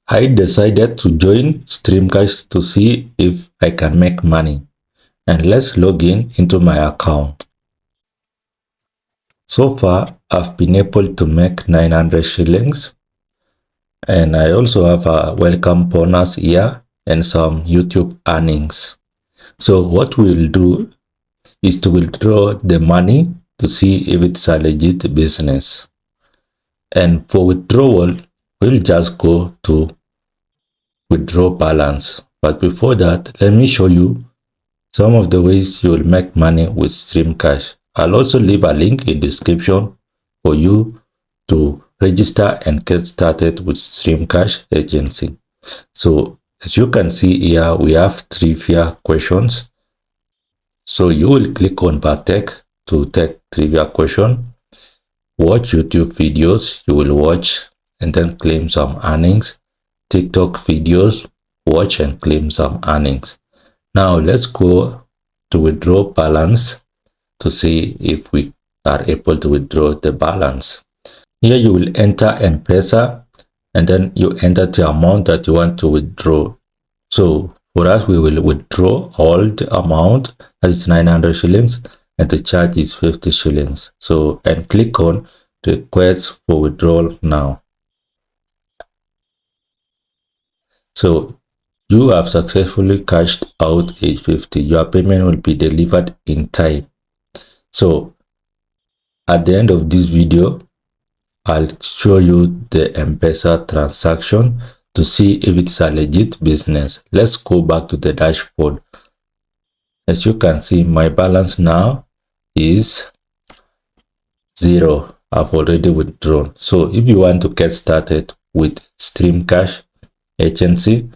I decided to join StreamQash to see if I can make money. And let's log in into my account. So far, I've been able to make 900 shillings. And I also have a welcome bonus here and some YouTube earnings. So what we'll do is to withdraw the money to see if it's a legit business. And for withdrawal, we'll just go to withdraw balance. But before that, let me show you some of the ways you will make money with StreamQash. I'll also leave a link in the description for you to register and get started with StreamQash agency. So as you can see here, we have trivia questions. So you will click on Partake to take trivia question. Watch YouTube videos you will watch and then claim some earnings. TikTok videos, watch and claim some earnings. Now let's go to withdraw balance to see if we are able to withdraw the balance. Here you will enter M-Pesa and then you enter the amount that you want to withdraw. So for us, we will withdraw all the amount, that is 900 shillings, and the charge is 50 shillings. So, and click on request for withdrawal now. So you have successfully cashed out 850. Your payment will be delivered in time. So at the end of this video, I'll show you the M-Pesa transaction to see if it's a legit business. Let's go back to the dashboard. As you can see, my balance now is 0. I've already withdrawn. So if you want to get started with StreamQash agency,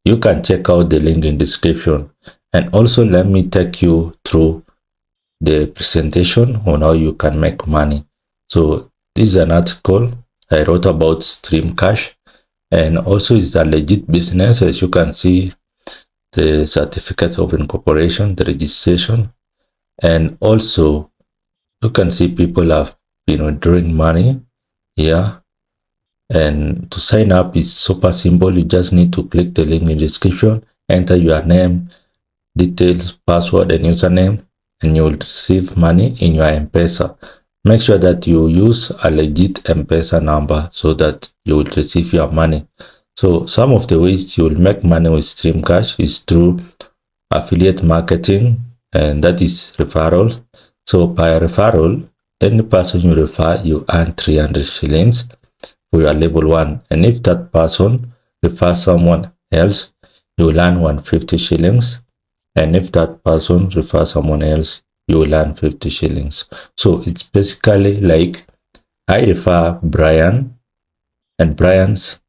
you can check out the link in description. And also let me take you through the presentation on how you can make money. So this is an article I wrote about StreamQash, and also it's a legit business. As you can see, the certificate of incorporation, the registration, and also you can see people have been withdrawing money here. And to sign up is super simple. You just need to click the link in the description, enter your name, details, password, and username, and you will receive money in your M-Pesa. Make sure that you use a legit M-Pesa number so that you will receive your money. So some of the ways you will make money with StreamQash is through affiliate marketing, and that is referral. So by referral, any person you refer, you earn 300 shillings for your level 1. And if that person refers someone else, you will earn 150 shillings. And if that person refers someone else, you will earn 50 shillings. So it's basically like I refer Brian, and Brian's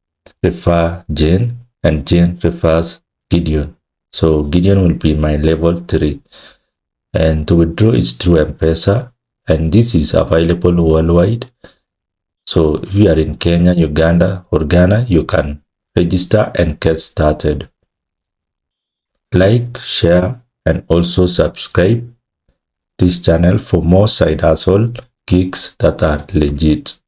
refer Jane, and Jane refers Gideon. So Gideon will be my level 3. And to withdraw is through M-Pesa, and this is available worldwide. So if you are in Kenya, Uganda, or Ghana, you can register and get started. Like, share, and also subscribe this channel for more side hustle gigs that are legit.